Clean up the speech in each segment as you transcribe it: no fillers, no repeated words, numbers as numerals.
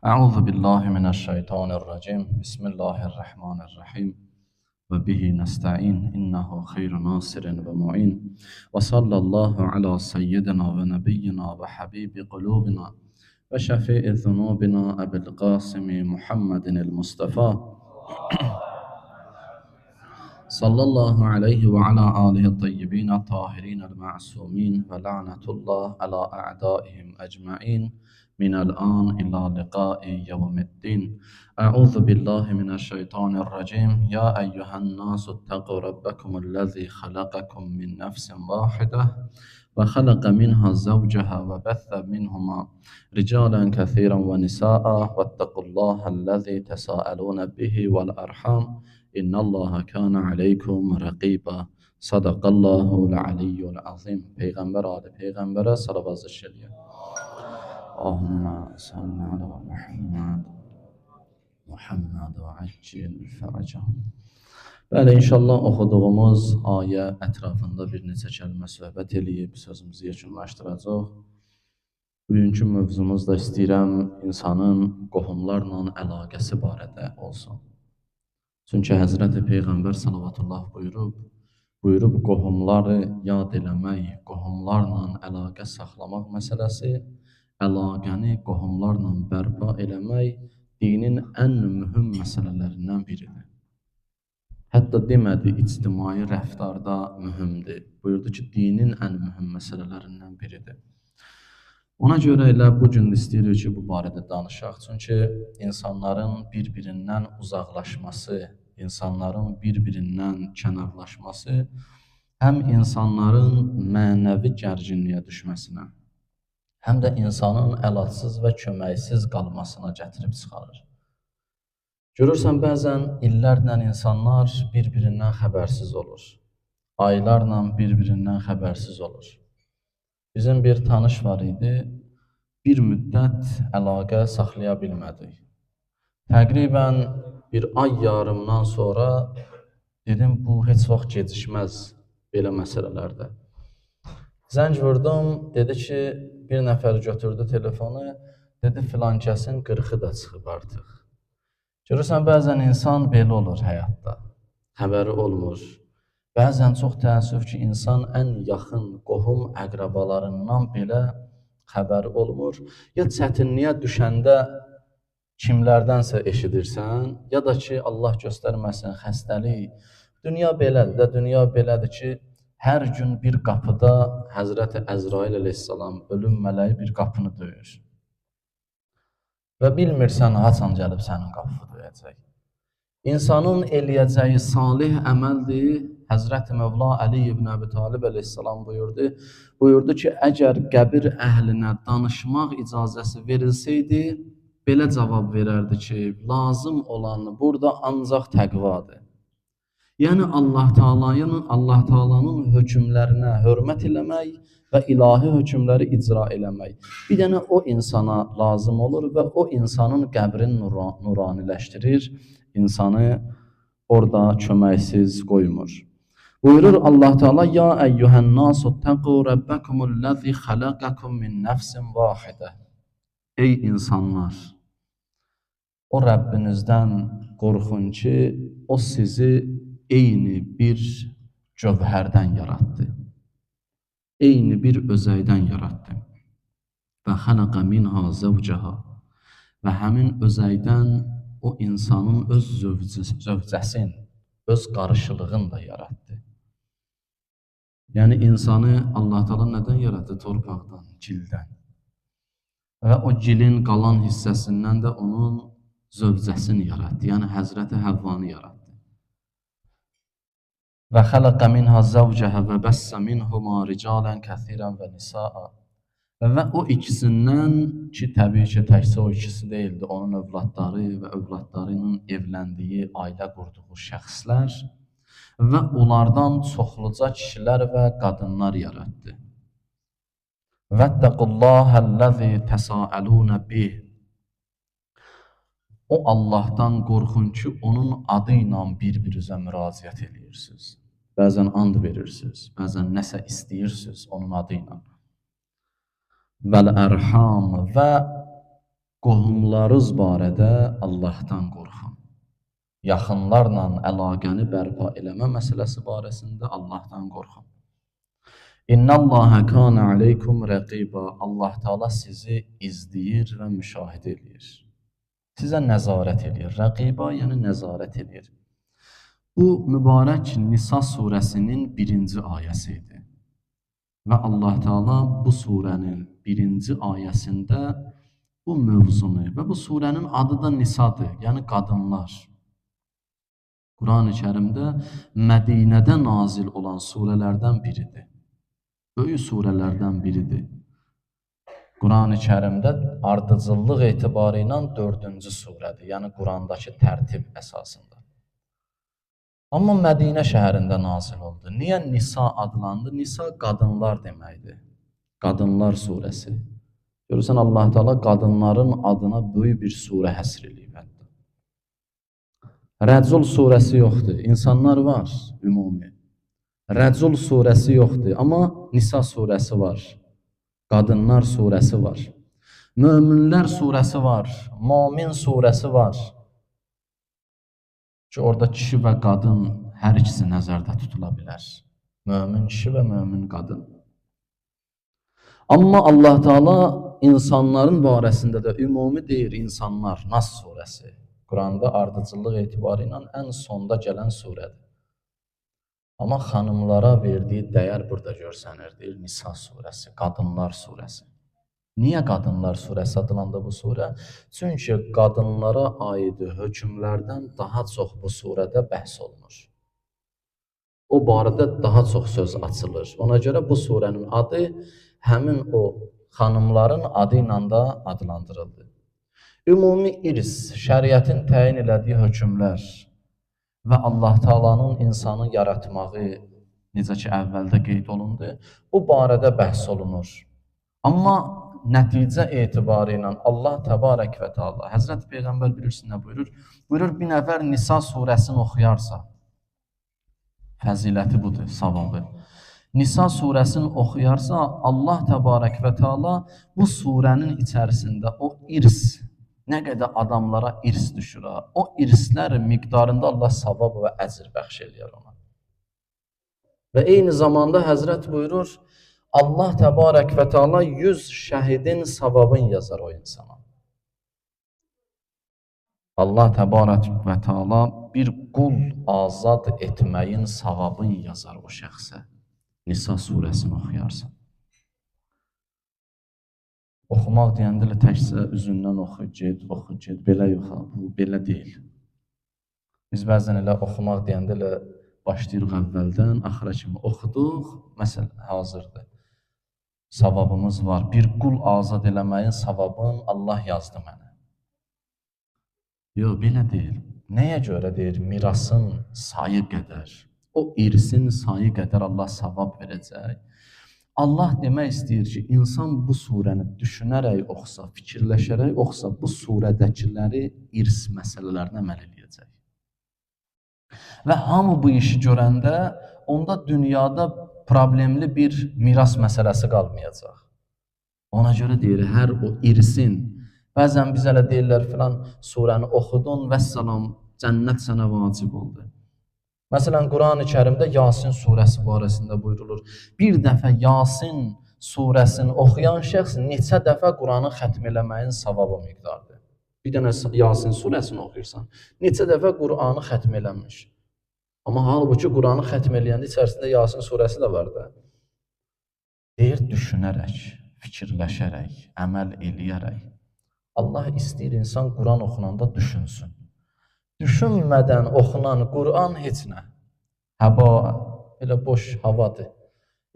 أعوذ بالله من الشيطان الرجيم بسم الله الرحمن الرحيم وبه نستعين إنه خير ناصر ومعين وصلى الله على سيدنا ونبينا وحبيب قلوبنا وشفيع ذنوبنا أبي القاسم محمد المصطفى صلى الله عليه وعلى آله الطيبين الطاهرين المعصومين ولعنة الله على أعدائهم أجمعين من الآن إلى لقاء يوم الدين. أعوذ بالله من الشيطان الرجيم. يا أيها الناس اتقوا ربكم الذي خلقكم من نفس واحدة وخلق منها زوجها وبث منهما رجالا كثيرا ونساء واتقوا الله الذي تساءلون به والأرحام إن الله كان عليكم رقيبا. Sadaqallahul aliyyul azim. Peyğəmbər adı Peyğəmbərə salavat zikr. Allahümme salli ala Muhammed və accil fərəcəm. Bəli, inşallah oxuduğumuz ayə ətrafında bir neçə kəlmə söhbət eləyib sözümüzü yekunlaşdıracaq. Bugünkü mövzumuz da istəyirəm insanın qohumlarla əlaqəsi barədə olsun. Çünki Həzrəti Peyğəmbər salavatullah buyurub qohumları yad eləmək, qohumlarla əlaqə saxlamaq məsələsi, əlaqəni qohumlarla bərpa eləmək dinin ən mühüm məsələlərindən biridir. Hətta demədi, ictimai rəftarda mühümdür. Buyurdu ki, dinin ən mühüm məsələlərindən biridir. Ona görə elə bugün istəyirik ki, bu barədə danışaq. Çünki insanların bir-birindən uzaqlaşması, insanların bir-birindən kənarlaşması həm insanların mənəvi gərginliyə düşməsinə, həm də insanın əlacsız və köməksiz qalmasına gətirib çıxarır. Görürsən, bəzən illərlə insanlar bir-birindən xəbərsiz olur. Aylarla bir-birindən xəbərsiz olur. Bizim bir tanış var idi, bir müddət əlaqə saxlaya bilmədik. Təqribən bir ay yarımdan sonra dedim, bu heç vaxt gecikməz belə məsələlərdə. Zəng vurdum, dedi ki, bir nəfər götürdü telefonu, dedi filan kəsin 40-ı da çıxıb artıq. Görürsən, bəzən insan belə olur həyatda, xəbəri olmur. Bəzən çox təəssüf ki, insan ən yaxın qohum əqrabalarından belə xəbəri olmur. Ya çətinliyə düşəndə kimlərdənsə eşidirsən, ya da ki, Allah göstərməsin, xəstəlik. Dünya belədir, dünya belədir ki, hər gün bir qapıda Həzrəti Əzrail əleyhissalam, ölüm mələyi bir qapını döyür. Və bilmirsən, haçan gəlib sənin qapını döyəcək. İnsanın eləyəcəyi salih əməldir. Həzrəti Mövla Əli ibn Əbi Talib əleyhissalam buyurdu ki, əgər qəbir əhlinə danışmaq icazəsi verilsəydi, belə cavab verərdi ki, lazım olan burada ancaq təqvadır. Yəni Allah Taala'nın hökmlərinə hörmət eləmək və ilahi hökmləri icra eləmək. Bir dənə o insana lazım olur və o insanın qəbrini nuraniləşdirir, insanı orada köməksiz qoymur. Buyurur Allah Teala: "Ya eyyuhen nasu taqu rabbakumullazi xalaqakum min nefsin vahidə." Ey insanlar, o Rəbbinizdən qorxun ki, o sizi eyni bir cövhərdən yaratdı. Eyni bir özəydən yaratdı. Və xalaqa minha zawjaha. Və həmin özəydən o insanın öz zövcəsin, öz qarşılığını da yaratdı. Yəni insanı Allah Teala nədən yaratdı? Torpaqdan, gildən. Və o gilin qalan hissəsindən də onun zövcəsini yaratdı. Yəni Həzrəti Həvvanı yaratdı. Və xalaqa minha zawjaha və bəssə minhuma ricalan kəsiran və nisaa. Və o ikisindən ki, təbii ki, təkcə o ikisi deyildi, onun övladları və övladlarının evləndiyi, ailə qurduğu şəxslər və onlardan çoxluca kişilər və qadınlar yaratdı. Vəttəqullahəl-ləzi təsəəlunə bih. O Allahdan qorxun ki, onun adı ilə bir-birinizə müraciət edirsiniz. Bəzən and verirsiniz, bəzən nəsə istəyirsiniz onun adı ilə. Vəl-ərham və Qohumlarınız barədə Allahdan qorxun. Yaxınlarla əlaqəni bərpa eləmə məsələsi barəsində Allahdan qorxun. İnnallaha kana aleykum raqiba. Allah Taala sizi izləyir və müşahidə edir. Sizə nəzarət edir. Raqiba yəni nəzarət edir. Bu mübarək Nisa surəsinin 1-ci ayəsi idi. Və Allah Taala bu surənin 1-ci ayəsində bu mövzunu və bu surənin adı da Nisadır, yəni qadınlar. Quran-ı Kərimdə Mədinədə nazil olan surələrdən biridir. Böyük surələrdən biridir. Quran-ı Kərimdə ardıcıllıq etibarı ilə 4-cü surədir, yəni Qurandakı tərtib əsasında. Amma Mədinə şəhərində nazil oldu. Niyə Nisa adlandı? Nisa qadınlar deməkdir. Qadınlar surəsi. Görürsən, Allah Taala qadınların adına böyük bir surə həsr eləyib. Rəcul surəsi yoxdur, insanlar var ümumi. Rəcul surəsi yoxdur, amma Nisa surəsi var. Qadınlar surəsi var. Möminlər surəsi var. Momin surəsi var. Ki, orada kişi və qadın hər ikisi nəzərdə tutula bilər. Mömin kişi və mömin qadın. Amma Allah Taala insanların barəsində də ümumi deyir insanlar. Nas surəsi. Quranda ardıcıllıq etibarı ilə ən sonda gələn surədir. Amma xanımlara verdiyi dəyər burada görsənir, deyir Nisa surəsi, qadınlar surəsi. Niyə qadınlar surəsi adlandı bu surə? Çünki qadınlara aid hökmlərdən daha çox bu surədə bəhs olunur. O barədə daha çox söz açılır. Ona görə bu surənin adı həmin o xanımların adı ilə də adlandırıldı. Ümumi irs, şəriətin təyin elədiyi hökmlər və Allah Taalanın insanı yaratmağı, necə ki əvvəldə qeyd olundu, bu barədə bəhs olunur. Amma nəticə etibarı ilə Allah Təbarək və Teala, Həzrət Peyğəmbər bilirsin nə buyurur? Buyurur, bir nəfər Nisa surəsini oxuyarsa, fəziləti budur, savabı. Nisa surəsini oxuyarsa, Allah Təbarək və Teala bu surənin içərisində o irs, nə qədər adamlara irs düşür, o irslər miqdarında Allah savab və əcr bəxş eləyər ona. Və eyni zamanda Həzrət buyurur, Allah Təbarək və Teala 100 şəhidin savabını yazar o insana. Allah Təbarək və Teala bir qul azad etməyin savabını yazar o şəxsə. Nisa surəsini oxuyarsa. Oxumaq deyəndə elə təkcə üzündən oxu, get, belə yox, bu belə deyil. Biz bəzən elə oxumaq deyəndə elə başlayırıq əvvəldən, axıra kimi oxuduq, məsələ hazırdır. Savabımız var, bir qul azad eləməyin savabını Allah yazdı mənə. Yox, belə deyil. Nəyə görə deyir? Mirasın sayı qədər, o irsin sayı qədər Allah savab verəcək. Allah demək istəyir ki, insan bu surəni düşünərək oxusa, fikirləşərək oxusa, bu surədəkiləri irs məsələlərinə əməl edəcək. Və hamı bu işi görəndə, onda dünyada problemli bir miras məsələsi qalmayacaq. Ona görə deyir, hər o irsin, bəzən biz elə deyirlər filan surəni oxudun və səlam, cənnət sənə vacib oldu. Məsələn, Quran-ı Kərimdə Yasin surəsi barəsində buyurulur. Bir dəfə Yasin surəsini oxuyan şəxs neçə dəfə Quranı xətm eləməyin savabı miqdardır. Bir dənə Yasin surəsini oxuyursan, neçə dəfə Quranı xətm eləmiş. Amma halbuki Quranı xətm eləyəndə içərisində Yasin surəsi də var da. Deyir, düşünərək, fikirləşərək, əməl eləyərək. Allah istəyir insan Quran oxunanda düşünsün. Düşünmədən oxunan Quran heç nə. Həba, elə boş havadır.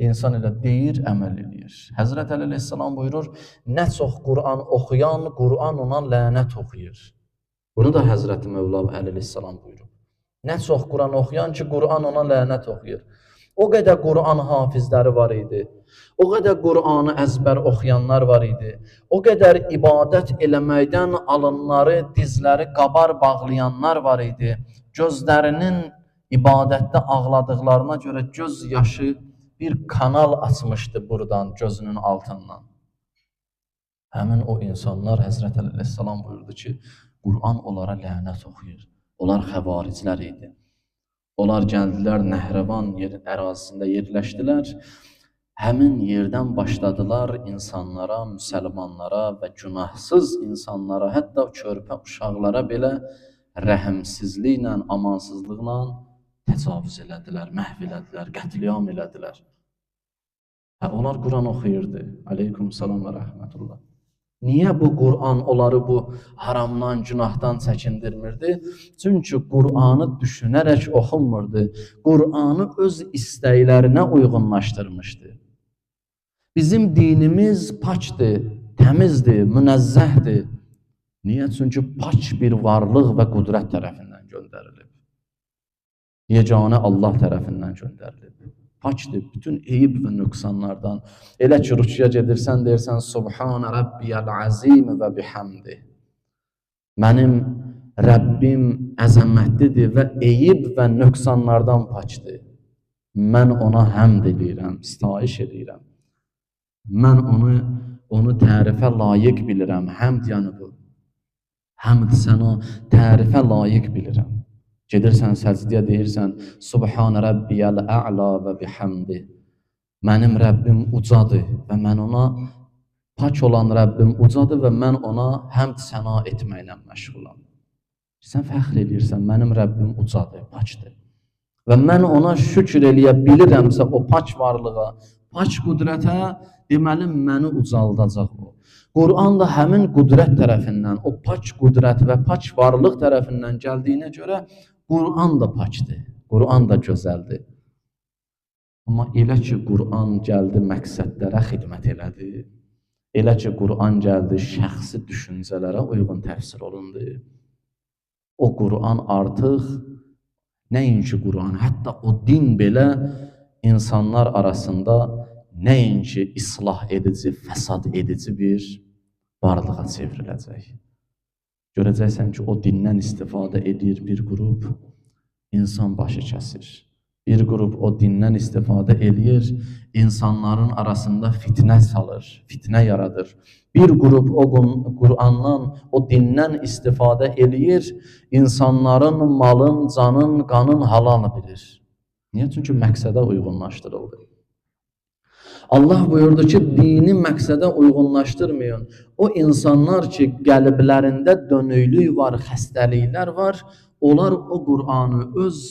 İnsan elə deyir, əməl edir. Həzrət Əli əleyhissalam buyurur, nə çox Quran oxuyan, Quran ona lənət oxuyur. Bunu da Həzrəti Mövla Əli əleyhissalam buyurur. Nə çox Quran oxuyan ki, Quran ona lənət oxuyur. O qədər Quran hafizləri var idi. O qədər Quranı əzbər oxuyanlar var idi. O qədər ibadət eləməkdən alınları, dizləri qabar bağlayanlar var idi. Gözlərinin ibadətdə ağladıqlarına görə göz yaşı bir kanal açmışdı buradan, gözünün altından. Həmin o insanlar Həzrət Əleyhisselam buyurdu ki, Qur'an onlara lənət oxuyur. Onlar xəvariclər idi. Onlar gəldilər Nəhrəvan ərazisində yerləşdilər. Həmin yerdən başladılar insanlara, müsəlmanlara və günahsız insanlara, hətta körpə uşaqlara belə rəhimsizliklə, amansızlıqla təcavüz elədilər, məhv elədilər, qətliam elədilər. Onlar Qur'an oxuyurdu. Aleykum salam və rəhmətullah. Niyə bu Qur'an onları bu haramdan, günahdan çəkindirmirdi? Çünki Qur'anı düşünərək oxunmurdu. Qur'anı öz istəklərinə uyğunlaşdırmışdı. Bizim dinimiz paçdır, təmizdir, münəzzəhdir. Niyə? Çünki paç bir varlıq və qudrət tərəfindən göndərilib. Yeganə Allah tərəfindən göndərilib. Paçdır, bütün eyib və nöqsanlardan. Elə ki, rükuya gedirsən, deyirsən, Subhanə Rabbiyəl Azim və bihamdi. Mənim Rəbbim əzəmətlidir və eyib və nöqsanlardan paçdır. Mən ona həmd edirəm, sitayiş edirəm. Mən onu tərifə layiq bilirəm. Həmd yəni bu. Həmd sənə tərifə layiq bilirəm. Gedirsən səcdiyə deyirsən, Subhan Rabbiyəl Ə'la və bihamdi. Mənim Rəbbim ucadır və mən ona, pak olan Rəbbim ucadır və mən ona həmd səna etməklə məşğulam. Sən fəxr edirsən, mənim Rəbbim ucadır, pakdır. Və mən ona şükür eləyə bilirəmsə o pak varlığa, pak qudrətə, deməli məni ucaldacaq o. Qur'an da həmin qudrət tərəfindən, o pak qudrət və pak varlıq tərəfindən gəldiyinə görə Qur'an da pakdır, Qur'an da gözəldir. Amma elə ki, Qur'an gəldi məqsədlərə xidmət elədi, elə ki, Qur'an gəldi şəxsi düşüncələrə uyğun təfsir olundu, o Qur'an artıq, nəinki Qur'an, hətta o din belə insanlar arasında nəinki islah edici, fəsad edici bir varlığa çevriləcək. Görəcəksən ki, o dindən istifadə edir bir qrup, insan başı kəsir. Bir qrup o dindən istifadə edir, insanların arasında fitnə salır, fitnə yaradır. Bir qrup o Qur'andan, o dindən istifadə edir, insanların malın, canın, qanın halal bilir. Niyə? Çünki məqsədə uyğunlaşdırıldı. Allah buyurdu ki, dini məqsədə uyğunlaşdırmayın. O insanlar ki, qəlblərində dönüklük var, xəstəliklər var, onlar o Qur'anı öz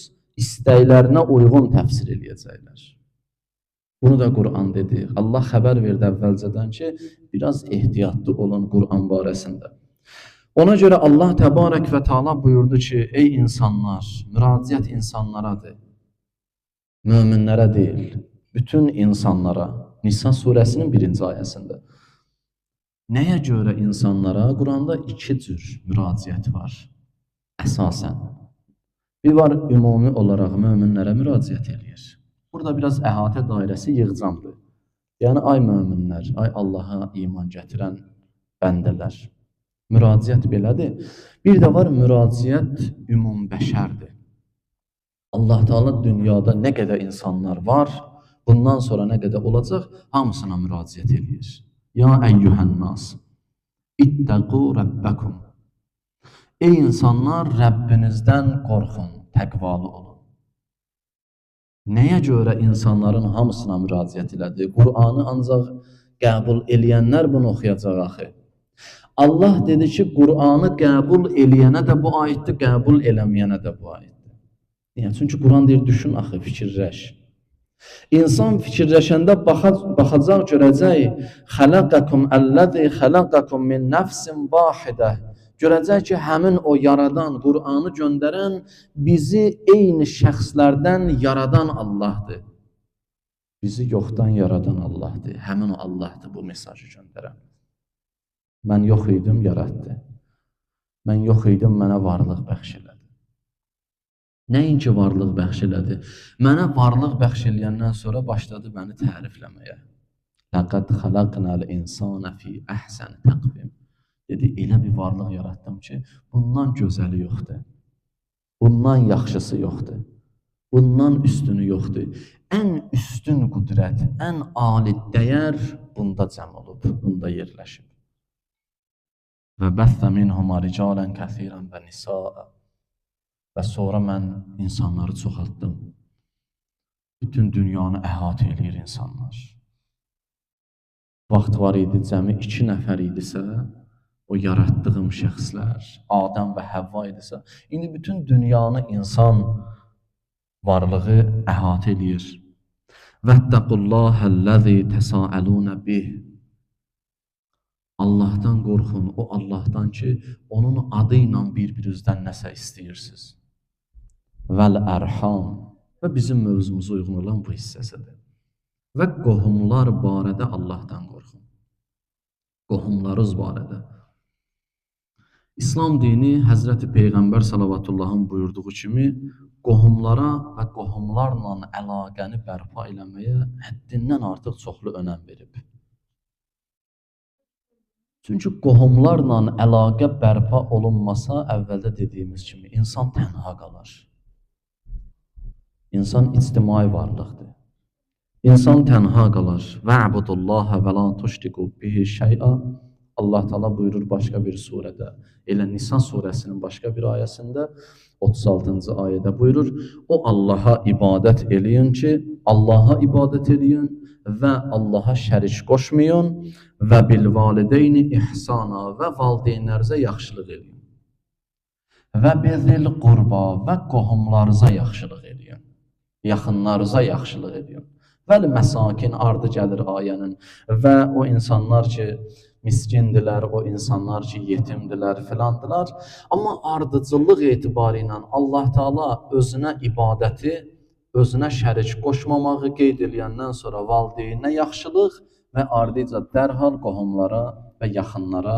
istəklərinə uyğun təfsir eləyəcəklər. Bunu da Qur'an dedi. Allah xəbər verdi əvvəlcədən ki, biraz ehtiyatlı olun Qur'an barəsində. Ona görə Allah Təbarək və Teala buyurdu ki, ey insanlar, müraciət insanlaradır, möminlərə deyil, bütün insanlara. Nisa surəsinin 1-ci ayəsində. Nəyə görə insanlara? Quranda 2 cür müraciət var, əsasən. Bir var, ümumi olaraq möminlərə müraciət edir. Burada biraz əhatə dairəsi yığcamdır. Yəni, ay möminlər, ay Allaha iman gətirən bəndələr. Müraciət belədir. Bir də var, müraciət ümumbəşərdir. Allah Teala dünyada nə qədər insanlar var, bundan sonra nə qədər olacaq, hamısına müraciət edir. Ya əyyuhənnas, ittəqu rəbbəkum. Ey insanlar, Rəbbinizdən qorxun, təqvalı olun. Nəyə görə insanların hamısına müraciət elədi? Qur'anı ancaq qəbul eləyənlər bunu oxuyacaq axı. Allah dedi ki, Qur'anı qəbul eləyənə də bu aiddir, qəbul eləməyənə də bu aiddir. Niyə? Çünki Qur'an deyir, düşün axı, fikirləş. İnsan fikirləşəndə baxacaq, görəcək, xələqəkum əlləzi xələqəkum min nəfsin vahidə. Görəcək ki, həmin o yaradan, Qur'anı göndərən, bizi eyni şəxslərdən yaradan Allahdır. Bizi yoxdan yaradan Allahdır. Həmin o Allahdır bu mesajı göndərən. Mən yox idim, yaratdı. Mən yox idim, mənə varlıq bəxş elədi. Nəinki varlıq bəxş elədi? Mənə varlıq bəxş eləyəndən sonra başladı məni tərifləməyə. Ləqəd xələqnəl insana fi əhsən təqvim. Dedi, elə bir varlıq yaratdım ki, bundan gözəli yoxdur. Bundan yaxşısı yoxdur. Bundan üstünü yoxdur. Ən üstün qüdrət, ən ali dəyər bunda cəm olub, bunda yerləşib. və bəthə minhuma ricalan kəsiran və nisaa. Və sonra mən insanları çoxaltdım. Bütün dünyanı əhatə edir insanlar. Vaxt var idi, cəmi 2 nəfər idisə, o yaratdığım şəxslər, Adəm və Həvva idisə, indi bütün dünyanı insan varlığı əhatə edir. Vəttəqullahəl-ləzi təsəəlunə bih. Allahdan qorxun, o Allahdan ki, onun adı ilə bir-birinizdən nəsə istəyirsiniz. Vəl-ərham. Və bizim mövzumuza uyğun olan bu hissəsidir. Və qohumlar barədə Allahdan qorxun. Qohumlarınız barədə. İslam dini Həzrəti Peyğəmbər sallavatullahın buyurduğu kimi qohumlara və qohumlarla əlaqəni bərpa eləməyə həddindən artıq çoxlu önəm verib. Çünki qohumlarla əlaqə bərpa olunmasa, əvvəldə dediyimiz kimi, insan tənha qalar. İnsan ictimai varlıqdır. İnsan tənha qalar. Və'budullaha və la tuşriku bihi şey'a. Allah Teala buyurur başqa bir surədə. Elə Nisa surəsinin başqa bir ayəsində 36-cı ayədə buyurur. O Allaha ibadət eləyin ki, Allaha ibadət eləyin və Allaha şərik qoşmayın və bil valideyni ihsana və valideynlərinizə yaxşılıq eləyin. Və bizil qurba və qohumlarınıza yaxşılıq eləyin. Yaxınlarınıza yaxşılıq eləyin. Vəli məsakin ardı gəlir ayənin və o insanlar ki, miskindirlər, o insanlar ki, yetimdirlər filandılar. Amma ardıcıllıq etibarı ilə Allah Teala özünə ibadəti, özünə şərik qoşmamağı qeyd edəndən sonra valideyninə yaxşılıq və ardıca dərhal qohumlara və yaxınlara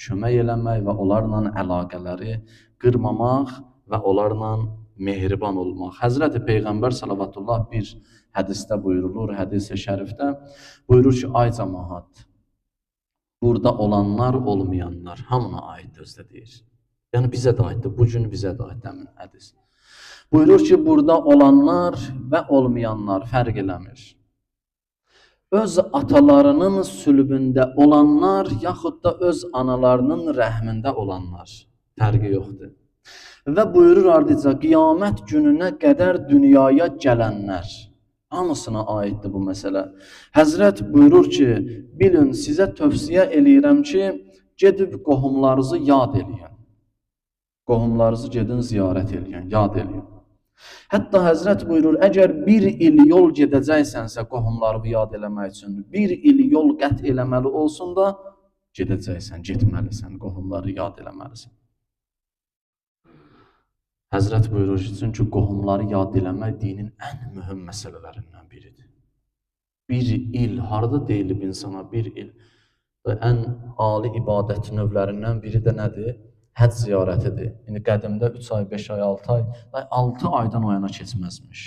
kömək eləmək və onlarla əlaqələri qırmamaq və onlarla mehriban olmaq. Həzrəti Peyğəmbər sallallahu bir hədisdə buyurulur, hədis-i şərifdə buyurur ki, ay cəmaət, burada olanlar, olmayanlar hamına aiddir, özdə deyir. Yəni bizə də aiddir, bu gün bizə də aiddir həmin hədis. Buyurur ki, burada olanlar və olmayanlar fərq eləmir. Öz atalarının sülbündə olanlar, yaxud da öz analarının rəhmində olanlar fərqi yoxdur. Və buyurur ardıca, qiyamət gününə qədər dünyaya gələnlər, hamısına aiddir bu məsələ. Həzrət buyurur ki, bilin, sizə tövsiyə eləyirəm ki, gedib qohumlarınızı yad eləyin. Qohumlarınızı gedin ziyarət eləyin, yad eləyin. Hətta Həzrət buyurur, əgər 1 il yol gedəcəksənsə qohumlarını yad eləmək üçün, 1 il yol qət eləməli olsun da, gedəcəksən, getməlisən, qohumları yad eləməlisən. Həzrət buyurur ki, çünki qohumları yad eləmək dinin ən mühüm məsələlərindən biridir. 1 il, harada deyilib insana 1 il? Ən ali ibadət növlərindən biri də nədir? Həcc ziyarətidir. İndi qədimdə 3 ay, 5 ay, 6 ay, 6 aydan o yana keçməzmiş.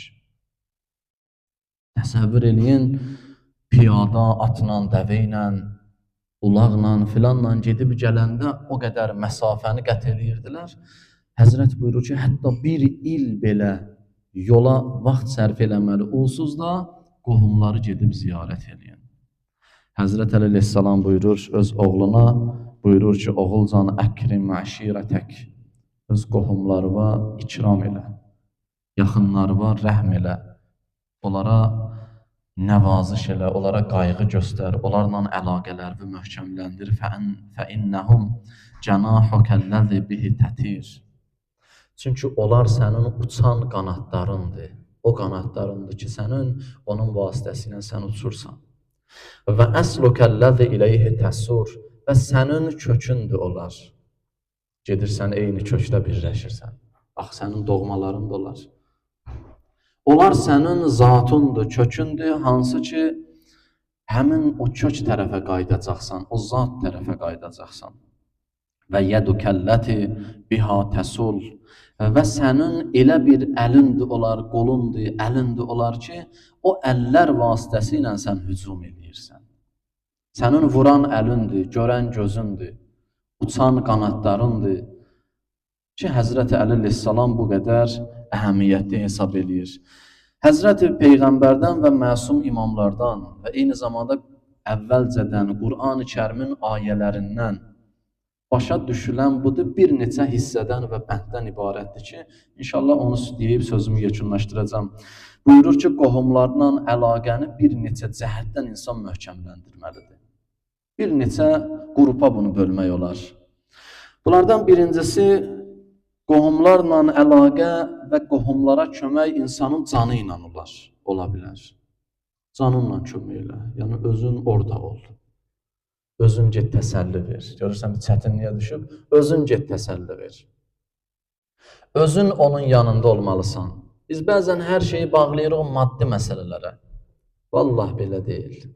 Təsəvvür eləyin, piyada, atla, dəvə ilə, ulaqla, filanla gedib gələndə o qədər məsafəni qət edirdilər. Həzrət buyurur ki, hətta 1 il belə yola vaxt sərf eləməli olsuz da, qohumları gedib ziyarət edin. Həzrət Əli əleyhissalam buyurur öz oğluna, buyurur ki, oğulcan əkrim əşirətək, öz qohumlarına ikram elə, yaxınlarına rəhm elə, onlara nəvaziş elə, onlara qayğı göstər, onlarla əlaqələri möhkəmləndir. Fəinnəhum cənahukəlləzi bihi tətir. Çünki onlar sənin uçan qanadlarındır. O qanadlarındır ki, sənin onun vasitəsilə sən uçursan. Və əslukəlləzi iləyhi təssur. Və sənin kökündür onlar. Gedirsən, eyni kökdə birləşirsən. Bax, sənin doğmaların da olar. Onlar sənin zatındır, kökündür, hansı ki, həmin o kök tərəfə qaydacaqsan, o zat tərəfə qaydacaqsan. Və yədukəlləti biha təsul. Və sənin elə bir əlindir olar, qolundur, əlindir olar ki, o əllər vasitəsilə sən hücum edirsən. Sənin vuran əlindir, görən gözündür, uçan qanadlarındır ki, Həzrəti Əli əleyhissalam bu qədər əhəmiyyətli hesab edir. Həzrəti Peyğəmbərdən və məsum imamlardan və eyni zamanda əvvəlcədən Qur'an-ı Kərimin ayələrindən başa düşülən budur, bir neçə hissədən və bənddən ibarətdir ki, inşallah onu deyib sözümü yekunlaşdıracağam. Buyurur ki, qohumlarla əlaqəni bir neçə cəhətdən insan möhkəmləndirməlidir. Bir neçə qrupa bunu bölmək olar. Bunlardan birincisi, qohumlarla əlaqə və qohumlara kömək insanın canı ilə ola bilər. Canınla kömək elə, yəni özün orada ol. Özün get təsəlli ver. Görürsən, bir çətinliyə düşüb, özün get təsəlli ver. Özün onun yanında olmalısan. Biz bəzən hər şeyi bağlayırıq maddi məsələlərə. Vallahi belə deyil.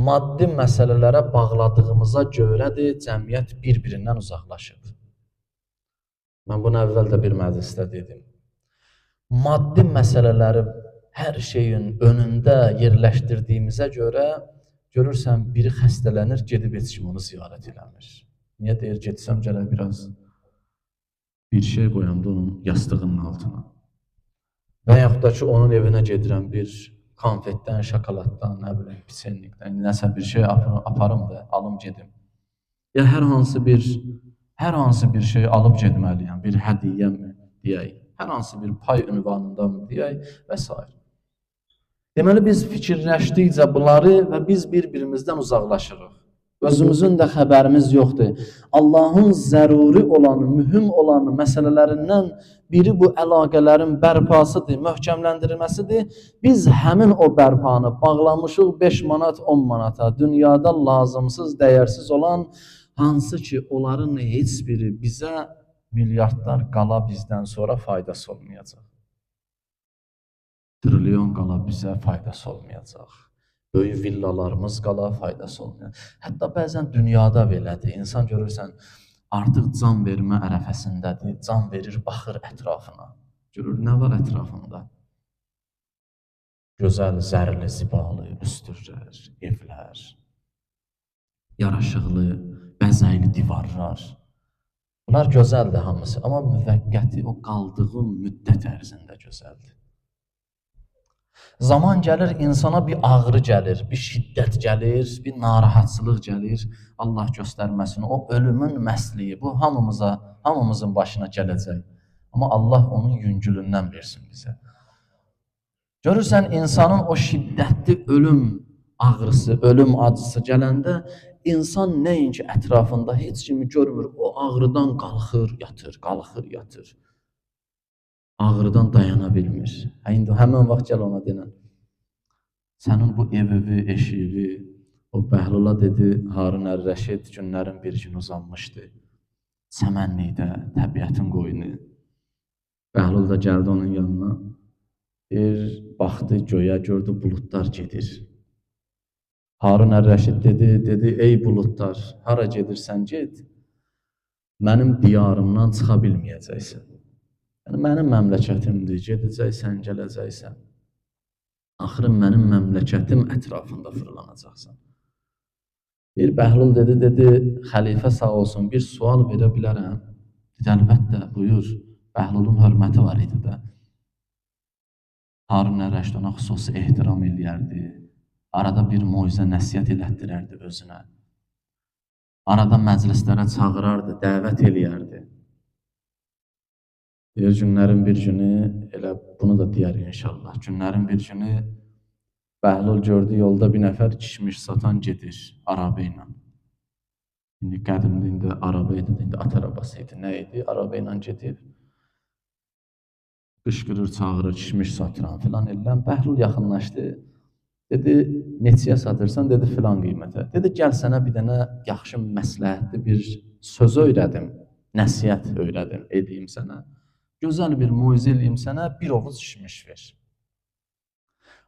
Maddi məsələlərə bağladığımıza görədir, cəmiyyət bir-birindən uzaqlaşıb. Mən bunu əvvəl də bir məclisdə dedim. Maddi məsələləri hər şeyin önündə yerləşdirdiyimizə görə görürsən, biri xəstələnir, gedib heç kim onu ziyarət eləmir. Niyə deyir, getsəm gələk biraz bir şey qoyamdı onun yastığının altına. Və yaxud da ki, onun evinə gedirəm bir konfetdən, şokoladdan, nə bilim, piçenlikdən, nəsə bir şey aparım da, alım gedim. Ya hər hansı bir şey alıb getməliyəm, bir hədiyyə mi deyək, hər hansı bir pay ünvanında mı deyək və s. Deməli, biz fikirləşdikcə bunları və biz bir-birimizdən uzaqlaşırıq. Özümüzün də xəbərimiz yoxdur. Allahın zəruri olanı, mühüm olanı məsələlərindən biri bu əlaqələrin bərpasıdır, möhkəmləndirilməsidir. Biz həmin o bərpanı bağlamışıq 5 manat, 10 manata. Dünyada lazımsız, dəyərsiz olan hansı ki, onların heç biri bizə milyardlar qala bizdən sonra faydası olmayacaq. Trilyon qala bizə faydası olmayacaq. Böyük villalarımız qala faydası olmayacaq. Hətta bəzən dünyada belədir. İnsan görürsən, artıq can vermə ərəfəsindədir. Can verir, baxır ətrafına. Görür, nə var ətrafında? Gözəl, zərli, zibalı, üstürlər, evlər, yaraşıqlı, bəzəkli divarlar. Bunlar gözəldir hamısı, amma müvəqqəti o qaldığın müddət ərzində gözəldir. Zaman gəlir, insana bir ağrı gəlir, bir şiddət gəlir, bir narahatçılıq gəlir. Allah göstərməsin, o ölümün məsliyi, bu hamımızın başına gələcək. Amma Allah onun yüngülündən versin bizə. Görürsən, insanın o şiddətli ölüm ağrısı, ölüm acısı gələndə, insan nəinki ətrafında heç kimi görmür, o ağrıdan qalxır, yatır, qalxır, yatır. Ağrıdan dayana bilmir. İndi həmən vaxt gəl ona denən. Sənin bu evi, eşiyi, o Bəhlula dedi, Harun Ər-Rəşid günlərin bir gün uzanmışdı. Çəmənlikdə, təbiətin qoyunu. Bəhlul da gəldi onun yanına. Baxdı göyə, gördü buludlar gedir. Harun Ər-Rəşid dedi, ey buludlar, hara gedirsən get, mənim diyarımdan çıxa bilməyəcəksən. Yəni, mənim məmləkətimdir, gedəcəksən, gələcəksən. Axırı mənim məmləkətim ətrafında fırlanacaqsan. Bir Bəhlul dedi, xəlifə sağ olsun, bir sual verə bilərəm. Dedi, əlbəttə, buyur, Bəhlulun hörməti var idi də. Harun Ər-Rəşid ona xüsusi ehtiram eləyərdi. Arada bir moizə nəsiyyət elətdirərdi özünə. Arada məclislərə çağırardı, dəvət eləyərdi. Deyir, günlərin bir günü, elə bunu da deyər inşallah, günlərin bir günü Bəhlul gördü, yolda bir nəfər kişmiş satan gedir araba ilə. İndi qədimdə indi araba idi, indi at arabası idi, nə idi? Araba ilə gedir, qışqırır, çağırır, kişmiş satıran filan eləyən. Bəhlul yaxınlaşdı, dedi, neçəyə satırsan? Dedi, filan qiymətə. Dedi, gəl sənə bir dənə yaxşı məsləhətli bir söz öyrədim, nəsiyyət öyrədim, edeyim sənə. Gözəl bir muizə eləyim sənə, bir ovuc kişmiş ver.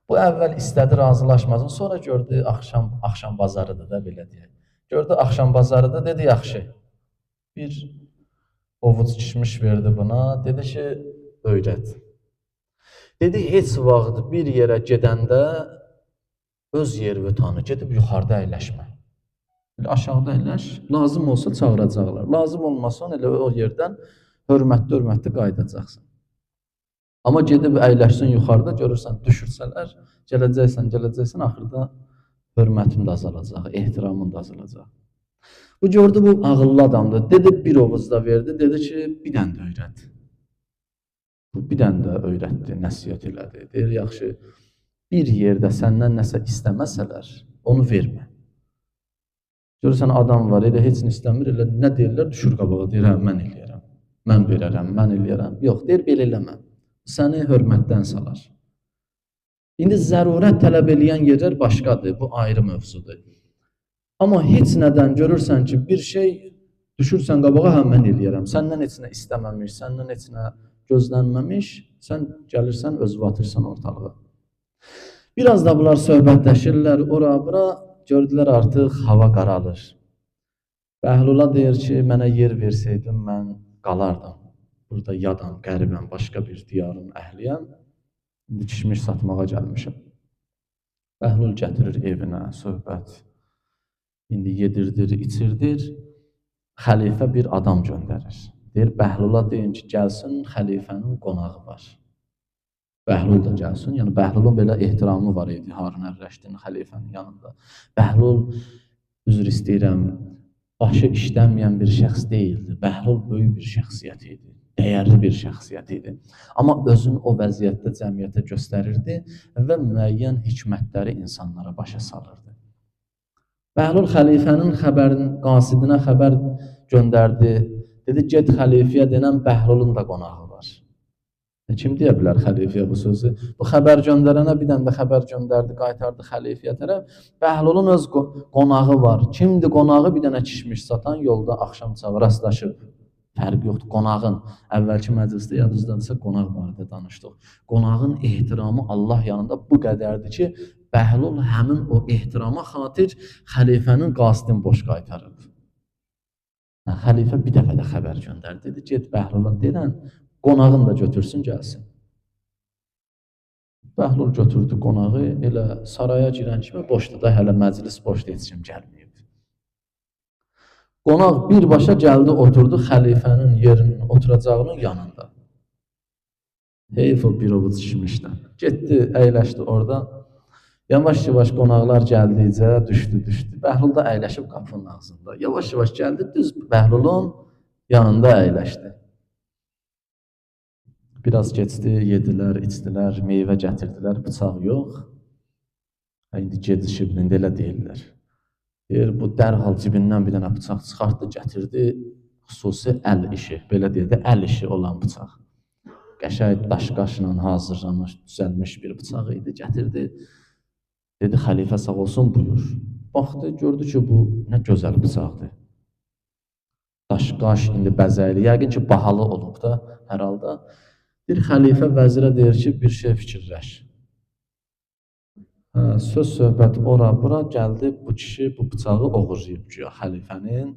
Bu əvvəl istədi razılaşmasın, sonra gördü axşam bazarıdır da, belə deyək. Gördü axşam bazarıdır, dedi, yaxşı. Bir ovuc kişmiş verdi buna, dedi ki, öyrət. Dedi, heç vaxt bir yerə gedəndə öz yerini tanı, gedib yuxarıda əyləşmə. Aşağıda əyləş, lazım olsa çağıracaqlar. Lazım olmasın, elə o yerdən hörmətli qayıdacaqsın. Amma gedib əyləşsin yuxarıda, görürsən, düşürsələr, gələcəksən, axırda hörmətin də azalacaq, ehtiramın da azalacaq. Bu gördü bu ağıllı adamdır. Dedi bir ovuzda verdi. Dedi ki bir dənə də öyrət. Bu bir dənə də öyrətdi, nəsihət elədi. Deyir, yaxşı, bir yerdə səndən nəsə istəməsələr, onu vermə. Görürsən, adam var, elə heç nə istəmir, elə nə deyirlər, düşür qabağa, deyir, hə, mən eləyərəm, mən verərəm, mən eləyərəm. Yox, deyir, belə eləmə, səni hörmətdən salar. İndi zərurət tələb eləyən yerlər başqadır, bu ayrı mövzudur. Amma heç nədən görürsən ki, bir şey düşürsən qabağa, hə, mən eləyərəm, səndən heç nə istəməmiş, səndən heç nə gözlənməmiş, sən gəlirsən, özü atırsan ortalığa. Biraz da bunlar söhbətləşirlər, ora-bura, gördülər artıq hava qaralır. Bəhlula deyir ki, mənə yer versəydim, mən qalardım. Burada yadam, qəribəm, başqa bir diyarın əhliyəm. İndi kişmiş satmağa gəlmişəm. Bəhlul gətirir evinə, söhbət. İndi yedirdir, içirdir. Xəlifə bir adam göndərir. Deyir, Bəhlula deyin ki, gəlsin, xəlifənin qonağı var. Bəhlul da gəlsin. Yəni, Bəhlulun belə ehtiramı var idi Harun Ər-Rəşdin xəlifənin yanında. Bəhlul, üzr istəyirəm, başı işlənməyən bir şəxs deyildi. Bəhlul böyük bir şəxsiyyət idi. Dəyərli bir şəxsiyyət idi. Amma özünü o vəziyyətdə cəmiyyətə göstərirdi və müəyyən hikmətləri insanlara başa salırdı. Bəhlul xəlifənin qasidinə xəbər göndərdi. Dedi, get xəlifəyə denən Bəhlulun da qonağı var. Kim deyə bilər xəlifəyə bu sözü? Bu xəbər göndərənə bir dənə də xəbər göndərdi, qaytardı xəlifəyə tərəf. Bəhlulun öz qonağı var. Kimdir qonağı? Bir dənə kişmiş satan yolda axşam çağı rastlaşıb. Fərqi yoxdur. Qonağın, əvvəlki məclisdə yadınızdadırsa qonaq barədə danışdıq. Qonağın ehtiramı Allah yanında bu qədərdir ki, Bəhlul həmin o ehtirama xatir xəlifənin qasidini boş qaytarıb. Xəlifə bir dəfə də xəbər göndərdi. Dedi, get Bəhlula denən, qonağını da götürsün, gəlsin. Bəhlul götürdü qonağı, elə saraya girən kimi boşda da hələ məclis boşda heç kim gəlməyib. Qonaq birbaşa gəldi, oturdu xəlifənin yerinin, oturacağının yanında. Heyf o bir ovuc kişmişdən. Getdi, əyləşdi orada. Yavaş-yavaş qonaqlar gəldikcə düşdü. Bəhlul da əyləşib qapının ağzında. Yavaş-yavaş gəldi, düz Bəhlulun yanında əyləşdi. Biraz keçdi, yedilər, içdilər, meyvə gətirdilər, bıçaq yox. İndi gedişib, indi elə deyirlər. Deyir, bu dərhal cibindən bir dənə bıçaq çıxartdı, gətirdi, xüsusi əl işi, belə deyir də, əl işi olan bıçaq. Qəşəng daş-qaşla hazırlanmış, düzəlmiş bir bıçaq idi, gətirdi. Dedi, xəlifə sağ olsun, buyur. Baxdı, gördü ki, bu nə gözəl bıçaqdır. Daş-qaş, indi bəzəkli, yəqin ki, bahalı olub da hər halda. Bir xəlifə vəzirə deyir ki, bir şey fikirləş. Söz söhbət ora-bura gəldi, bu kişi bu bıçağı oğurlayıb güya xəlifənin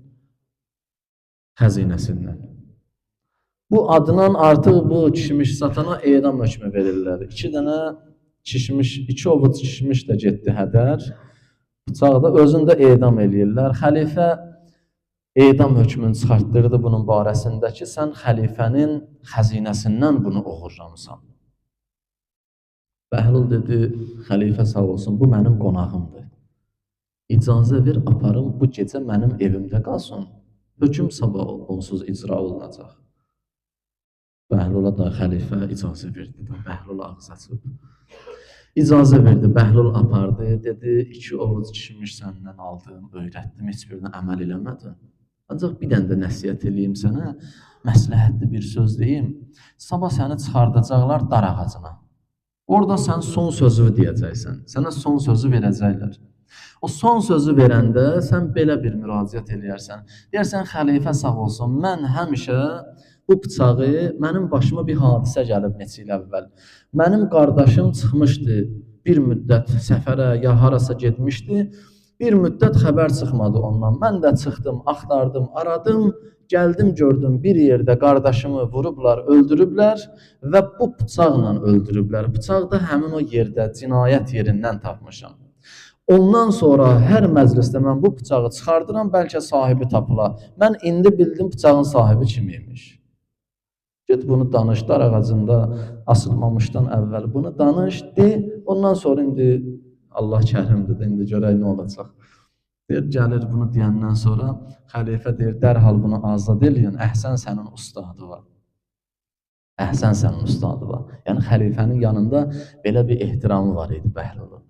xəzinəsindən. Bu adından artıq bu kişmiş satana edam hökmü verirlər. 2 dənə kişmiş, 2 ovuc kişmiş də getdi hədər. Bıçağı da özündə edam eləyirlər. Xəlifə edam hökmünü çıxartdırdı bunun barəsində ki, sən xəlifənin xəzinəsindən bunu oğurlamısan. Bəhlul dedi, xəlifə sağ olsun, bu mənim qonağımdır. İcazə ver, aparım, bu gecə mənim evimdə qalsın. Hökm sabah onsuz icra olunacaq. Bəhlula da xəlifə icazə verdi. Bəhlul ağız açıb. İcazə verdi, Bəhlul apardı, dedi, 2 ovuc kişmiş səndən aldım, öyrətdim, heç birini əməl eləmədin. Ancaq bir dənə də nəsihət eləyim sənə, məsləhətli bir söz deyim. Sabah səni çıxardacaqlar dar ağacına. Orada sən son sözü deyəcəksən, sənə son sözü verəcəklər. O son sözü verəndə sən belə bir müraciət eləyərsən. Deyərsən, xəlifə sağ olsun, mən həmişə bu bıçağı, mənim başıma bir hadisə gəlib neçə il əvvəl. Mənim qardaşım çıxmışdı bir müddət səfərə ya harasa getmişdi. Bir müddət xəbər çıxmadı ondan. Mən də çıxdım, axtardım, aradım. Gəldim, gördüm, bir yerdə qardaşımı vurublar, öldürüblər və bu bıçaqla öldürüblər. Bıçaq da həmin o yerdə, cinayət yerindən tapmışam. Ondan sonra hər məclisdə mən bu bıçağı çıxardıram, bəlkə sahibi tapıla. Mən indi bildim bıçağın sahibi kim imiş. Get bunu danış, dar ağacında asılmamışdan əvvəl bunu danış, de. Ondan sonra indi Allah kərimdir, indi görək nə olacaq. Deyir, gəlir bunu deyəndən sonra xəlifə deyir, dərhal bunu azad eləyin, Əhsən sənin ustadı var. Əhsən sənin ustadı var. Yəni xəlifənin yanında belə bir ehtiramı var idi Bəhlulun.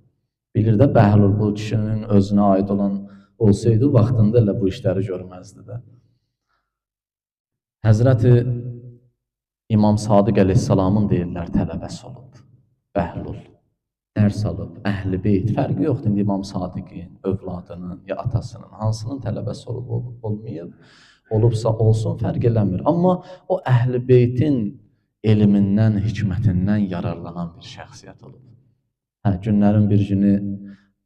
Bilir də Bəhlul bu kişinin özünə aid olan olsaydı, vaxtında elə bu işləri görməzdi də. Həzrəti İmam Sadiq əleyhissalamın deyirlər tələbəsi olub Bəhlul. Dərs alıb, əhl-i beyt, fərqi yoxdur indi İmam Sadiqin, övladının ya atasının, hansının tələbəsi olub, olmayıb, olubsa olsun, fərq eləmir. Amma o əhl-i beytin elmindən, hikmətindən yararlanan bir şəxsiyyət olub. Günlərin bir günü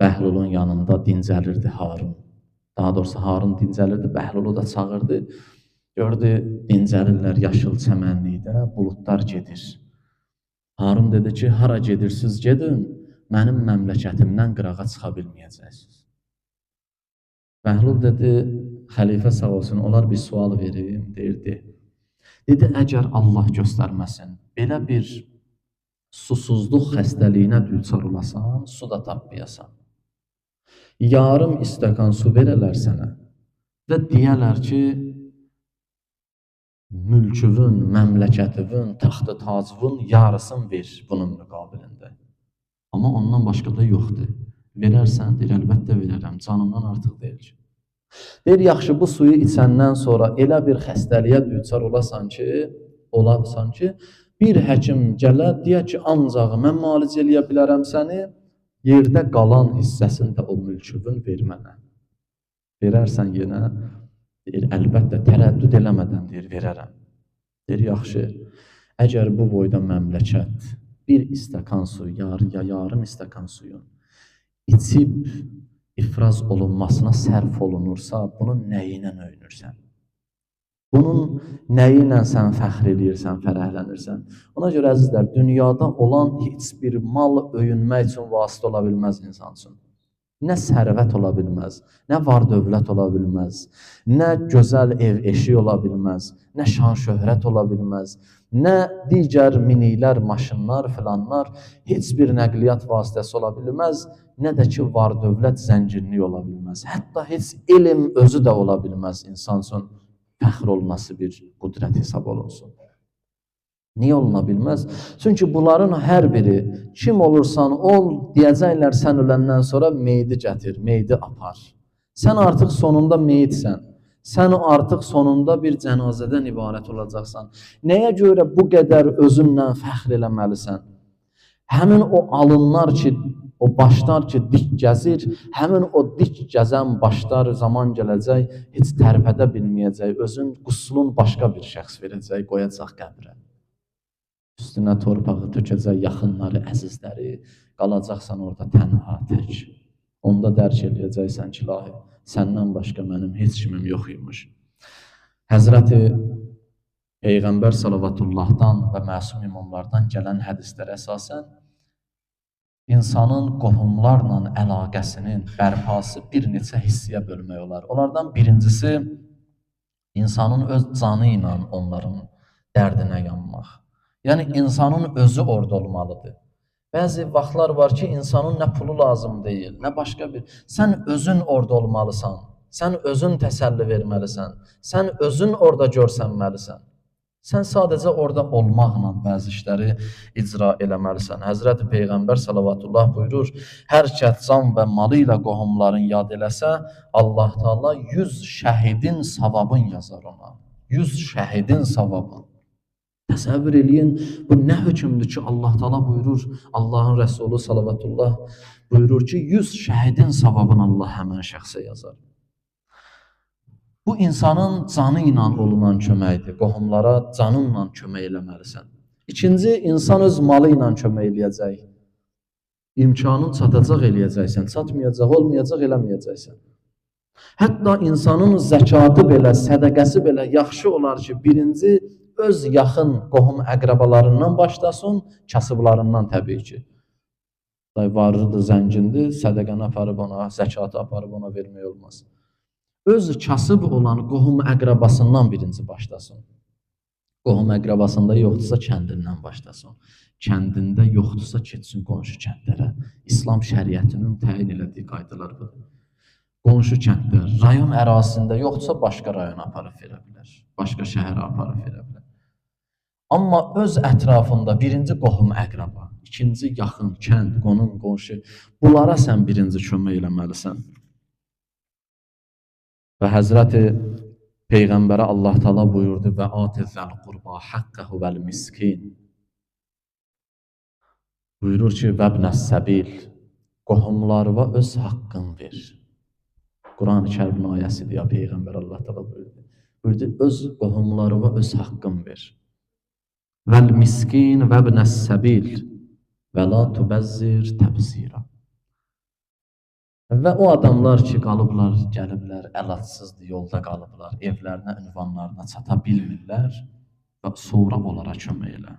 Bəhlulun yanında dincəlirdi Harun. Daha doğrusu Harun dincəlirdi, Bəhlulu da çağırdı. Gördü, dincəlirlər yaşıl çəmənlikdə, buludlar gedir. Harun dedi ki, hara gedirsiniz gedin, mənim məmləkətimdən qırağa çıxa bilməyəcəksiniz. Bəhlul dedi, xəlifə sağ olsun, onlar bir sual verim, deyirdi. Dedi, əgər Allah göstərməsin, belə bir susuzluq xəstəliyinə düçar olasan, su da tapmayasan. Yarım istəkan su verələr sənə və deyələr ki, mülküvün, məmləkətivin, taxtı tacivin yarısını ver bunun müqabilində. Amma ondan başqa da yoxdur. Verərsən, deyir, əlbəttə verərəm, canımdan artıq deyil ki. Deyir, yaxşı, bu suyu içəndən sonra elə bir xəstəliyə düçar olasan ki, bir həkim gələ, deyək ki, ancaq mən müalicə eləyə bilərəm səni, yerdə qalan hissəsində o mülküvün ver mənə. Verərsən yenə, deyir, əlbəttə, tərəddüd eləmədən deyir, verərəm. Deyir, yaxşı, əgər bu boyda məmləkət bir istəkan suyu, yarım istəkan suyun içib ifraz olunmasına sərf olunursa, bunun nəyi ilə öyünürsən? Bunun nəyi ilə sən fəxr edirsən, fərəhlənirsən? Ona görə, əzizlər, dünyada olan heç bir mal öyünmək üçün vasitə ola bilməz insan üçün. Nə sərvət ola bilməz, nə var dövlət ola bilməz, nə gözəl ev eşik ola bilməz, nə şan şöhrət ola bilməz, nə digər miniklər, maşınlar, filanlar, heç bir nəqliyyat vasitəsi ola bilməz, nə də ki, var dövlət zənginliyi ola bilməz. Hətta heç elm özü də ola bilməz insan üçün fəxr olması bir qüdrət hesab olunsun. Niyə oluna bilməz? Çünki bunların hər biri, kim olursan ol, deyəcəklər sən öləndən sonra meyidi gətir, meyidi apar. Sən artıq sonunda meyidsən. Sən artıq sonunda bir cənazədən ibarət olacaqsan. Nəyə görə bu qədər özünlə fəxr eləməlisən? Həmin o alınlar ki, o başlar ki, dik gəzir, həmin o dik gəzən başlar zaman gələcək, heç tərpədə bilməyəcək, özün qusulun başqa bir şəxs verəcək, qoyacaq qəbrə. Üstünə torpağı tökəcək, yaxınları, əzizləri, qalacaqsan orada tənha, tək. Onda dərk eləyəcəksən ki, ilahi, səndən başqa mənim heç kimim yox imiş. Həzrəti Peyğəmbər salawatullahdan və məsum imamlardan gələn hədislərə əsasən insanın qohumlarla əlaqəsinin bərpası bir neçə hissiyə bölmək olar. Onlardan birincisi, insanın öz canı ilə onların dərdinə yanmaq. Yəni, insanın özü orada olmalıdır. Bəzi vaxtlar var ki, insanın nə pulu lazım deyil, nə başqa bir. Sən özün orada olmalısan, sən özün təsəlli verməlisən, sən özün orada görsənməlisən. Sən sadəcə orada olmaqla bəzi işləri icra eləməlisən. Həzrəti Peyğəmbər salavatullah buyurur, hər kəs can və malı ilə qohumların yad eləsə, Allah Teala 100 şəhidin savabın yazar ona. 100 şəhidin savabın. Təsəvvür eləyin, bu nə hökmdür ki, Allah Teala buyurur, Allahın Rəsulü salavatullah buyurur ki, 100 şəhidin savabını Allah həmən şəxsə yazar. Bu, insanın canı ilə olunan köməkdir, qohumlara canınla kömək eləməlisən. İkinci, insan öz malı ilə kömək eləyəcək. İmkanın çatacaq eləyəcəksən, çatmayacaq, olmayacaq eləməyəcəksən. Hətta insanın zəkatı belə, sədəqəsi belə yaxşı olar ki, birinci, öz yaxın qohum əqrabalarından başlasın, kasıblarından təbii ki. Varlıdır, zəngindir, sədəqəni aparıb ona, zəkatı aparıb ona vermək olmaz. Öz kasıb olan qohum əqrabasından birinci başlasın. Qohum əqrabasında yoxdursa kəndindən başlasın. Kəndində yoxdursa keçsin qonşu kəndlərə. İslam şəriətinin təyin elədiyi qaydalar budur. qonşu kəndlər, rayon ərazisində yoxdursa başqa rayona aparıb verə bilər, başqa şəhərə aparıb verə bilər. Amma öz ətrafında birinci qohum əqraba, ikinci yaxın kənd, qonum, qonşu, bunlara sən birinci kömək eləməlisən. Və Həzrəti Peyğəmbərə Allah Taala buyurdu və atizəl qurba haqqəhu vəl miskin. Buyurur ki, vəbnəs səbil, qohumlarına öz haqqın ver. Quran-ı Kərimin ayəsidir ya, Peyğəmbər Allah Taala buyurdu. Buyurdu, öz qohumlarına öz haqqın ver. Vəl miskin vəbnəs səbil və la tubəzzir təbzira. Və o adamlar ki, qalıblar, gəliblər, əlacsızdır, yolda qalıblar, evlərinə, ünvanlarına çata bilmirlər və sonra onlara kömək elə.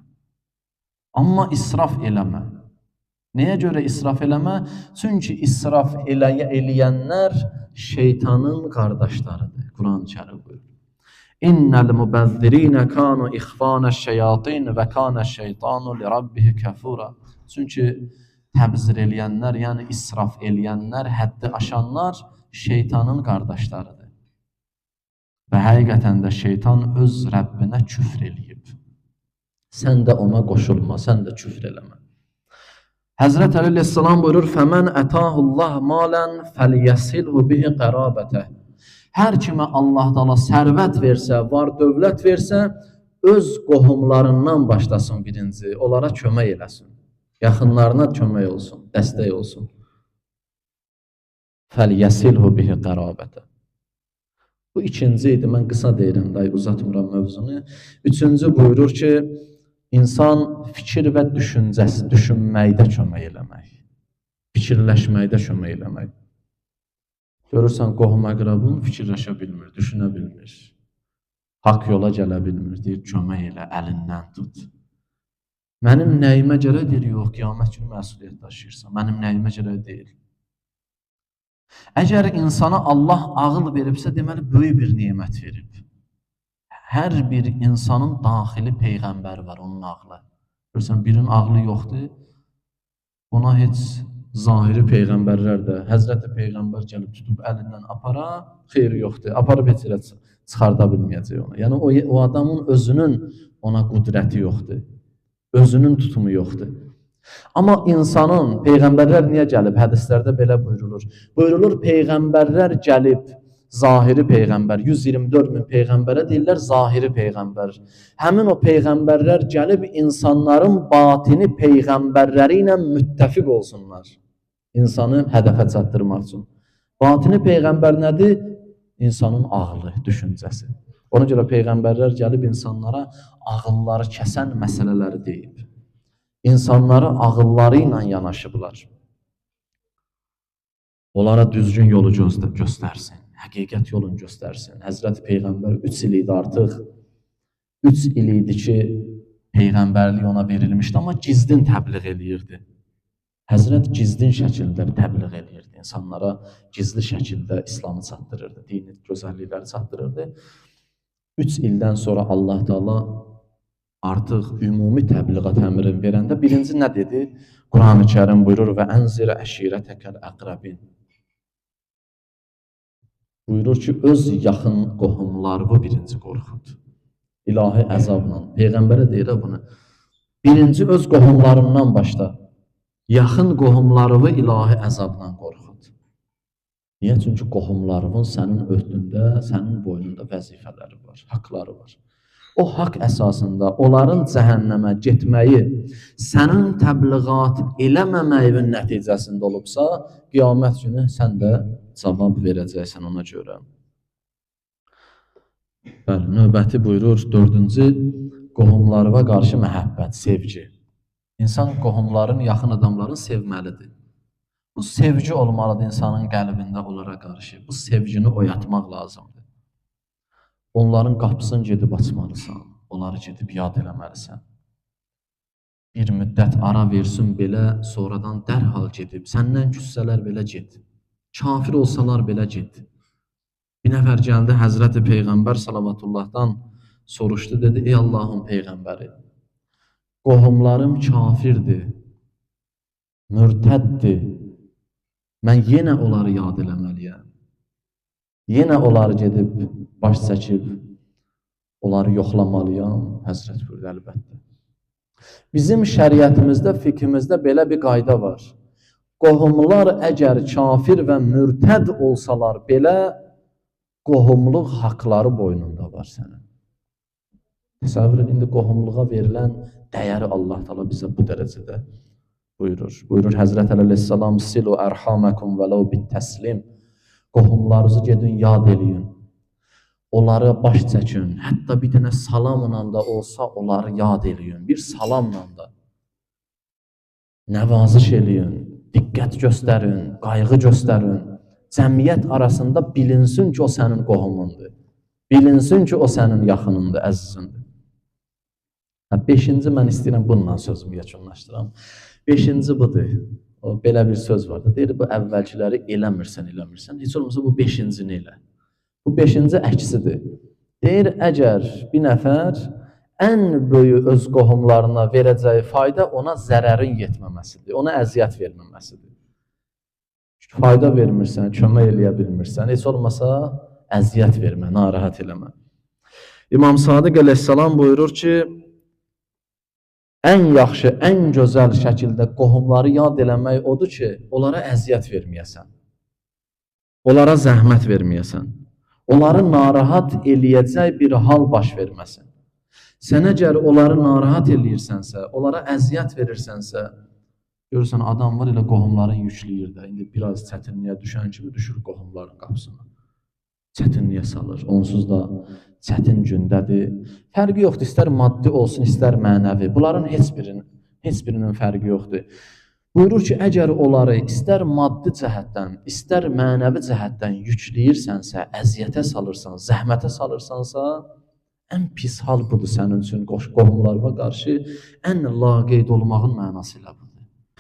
Amma israf eləmə. Nəyə görə israf eləmə? Çünki israf eləyənlər şeytanın qardaşlarıdır. Quran-ı Kərim buyurur. İnnəl mübəzzirinə kanu ixvanəş-şeyatin və kanəş-şeytanu li-rabbihi kəfura. Çünki təbzir eləyənlər, yəni israf eləyənlər, həddi aşanlar şeytanın qardaşlarıdır. Və həqiqətən də şeytan öz Rəbbinə küfr eləyib. Sən də ona qoşulma, sən də küfr eləmə. Həzrət Əli əleyhissalam buyurur, فَمَنْ أَتَاهُ اللّٰهُ مَالًا فَلْيَسِلْهُ بِهِ قَرَابَتَهُ. Hər kimə Allah Taala sərvət versə, var dövlət versə, öz qohumlarından başlasın birinci, onlara kömək eləsin. Yaxınlarına kömək olsun, dəstək olsun. فَلْيَسِلْهُ بِهِ قَرَابَتَهُ. Bu ikinci idi, mən qısa deyirəm, day uzatmıram mövzunu. Üçüncü buyurur ki, İnsan fikir və düşünməkdə kömək eləmək, fikirləşməkdə kömək eləmək. Görürsən, qohum əqrabın fikirləşə bilmir, düşünə bilmir. Haqq yola gələ bilmir, deyir, kömək elə, əlindən tut. Mənim nəyimə görə deyir, yox, qiyamət günü məsuliyyət daşıyırsan, mənim nəyimə görə deyil. Əgər insana Allah ağıl veribsə, deməli, böyük bir nemət verib. Hər bir insanın daxili Peyğəmbər var, onun ağlı. Görürsən, birinin ağlı yoxdur, ona heç zahiri Peyğəmbərlər də, Həzrəti Peyğəmbər gəlib tutub əlindən apara, xeyri yoxdur, aparıb heç yerə çıxarda bilməyəcək onu. Yəni, o adamın özünün ona qüdrəti yoxdur, özünün tutumu yoxdur. Amma insanın, Peyğəmbərlər niyə gəlib? Hədislərdə belə buyurulur. Buyurulur, Peyğəmbərlər gəlib, zahiri Peyğəmbər, 124 min Peyğəmbərə deyirlər, zahiri Peyğəmbər. Həmin o Peyğəmbərlər gəlib insanların batini Peyğəmbərləri ilə müttəfiq olsunlar. İnsanı hədəfə çatdırmaq üçün. Batini Peyğəmbər nədir? İnsanın ağlı, düşüncəsi. Ona görə Peyğəmbərlər gəlib insanlara ağılları kəsən məsələləri deyib. İnsanları ağılları ilə yanaşıblar. Onlara düzgün yolu göstərsin. Həqiqət yolunu göstərsin. Həzrəti Peyğəmbər 3 il idi artıq. 3 il idi ki, Peyğəmbərlik ona verilmişdi, amma gizlin təbliğ eləyirdi. Həzrət gizlin şəkildə təbliğ eləyirdi. İnsanlara gizli şəkildə İslamı çatdırırdı, dini gözəllikləri çatdırırdı. 3 ildən sonra Allah Taala artıq ümumi təbliğat əmrini verəndə birinci nə dedi? Quran-ı Kərim buyurur və ənzir əşirətəkəl əqrəbin. Buyurur ki, öz yaxın qohumlarını birinci qorxud. İlahi əzabla. Peyğəmbərə deyir bunu. Birinci öz qohumlarından başla. Yaxın qohumlarını ilahi əzabla qorxud. Niyə? Çünki qohumlarının sənin öhdündə, sənin boynunda vəzifələri var, haqları var. O haqq əsasında onların cəhənnəmə getməyi sənin təbliğat eləməməyin nəticəsində olubsa, qiyamət günü sən də cavab verəcəksən ona görə. Bəli, növbəti buyurur, 4-cü, qohumlarına qarşı məhəbbət, sevgi. İnsan qohumların, yaxın adamların sevməlidir. Bu sevgi olmalıdır insanın qəlbində onlara qarşı. Bu sevgini oyatmaq lazımdır. Onların qapısını gedib açmalısan, onları gedib yad eləməlisən. Bir müddət ara versin belə, sonradan dərhal gedib, səndən küssələr belə get. Kafir olsalar belə get. Bir nəfər gəldi, Həzrəti Peyğəmbər sallavatullahdan soruşdu, dedi, ey Allahın Peyğəmbəri, qohumlarım kafirdir, mürtəddir, mən yenə onları yad eləməliyəm. Yenə onları gedib baş çəkib, onları yoxlamalıyam. Həzrət buyurdu, əlbəttə. Bizim şəriətimizdə, fiqhimizdə belə bir qayda var. Qohumlar əgər kafir və mürtəd olsalar belə, qohumluq haqları boynunda var sənin. Təsəvvür edin, indi qohumluğa verilən dəyəri Allah Teala bizə bu dərəcədə buyurur. Buyurur Həzrət Əleyhisselam, silu ərhamakum vələv bit təslim. Qohumlarınızı gedin, yad eləyin. Onları baş çəkin. Hətta bir dənə salamla da olsa onları yad eləyin. Bir salamla da. Nəvaziş eləyin. Diqqət göstərin. Qayğı göstərin. Cəmiyyət arasında bilinsin ki, o sənin qohumundur. Bilinsin ki, o sənin yaxınındır, əzizindir. Beşinci, mən istəyirəm bununla sözümü yekunlaşdıram. Beşinci budur. O, belə bir söz var da, deyir, bu əvvəlkiləri eləmirsən. Heç olmasa bu beşincini elə. Bu beşinci əksidir. Deyir, əgər bir nəfər ən böyük öz qohumlarına verəcəyi fayda ona zərərin yetməməsidir, ona əziyyət verməməsidir. Fayda vermirsən, kömək eləyə bilmirsən, heç olmasa əziyyət vermə, narahat eləmə. İmam Sadiq əleyhissalam buyurur ki, ən yaxşı, ən gözəl şəkildə qohumları yad eləmək odur ki, onlara əziyyət verməyəsən, onlara zəhmət verməyəsən, onları narahat eləyəcək bir hal baş verməsin. Sən əgər onları narahat eləyirsənsə, onlara əziyyət verirsənsə, görürsən, adam var elə qohumların yükləyir də, indi biraz çətinliyə düşən kimi düşür qohumların qapısına. Çətinliyə salır, onsuz da çətin gündədir. Fərqi yoxdur, istər maddi olsun, istər mənəvi. Bunların heç birinin fərqi yoxdur. Buyurur ki, əgər onları istər maddi cəhətdən, istər mənəvi cəhətdən yükləyirsənsə, əziyyətə salırsan, zəhmətə salırsansa, ən pis hal budur sənin üçün qohumlarına qarşı, ən laqeyd olmağın mənası ilə budur.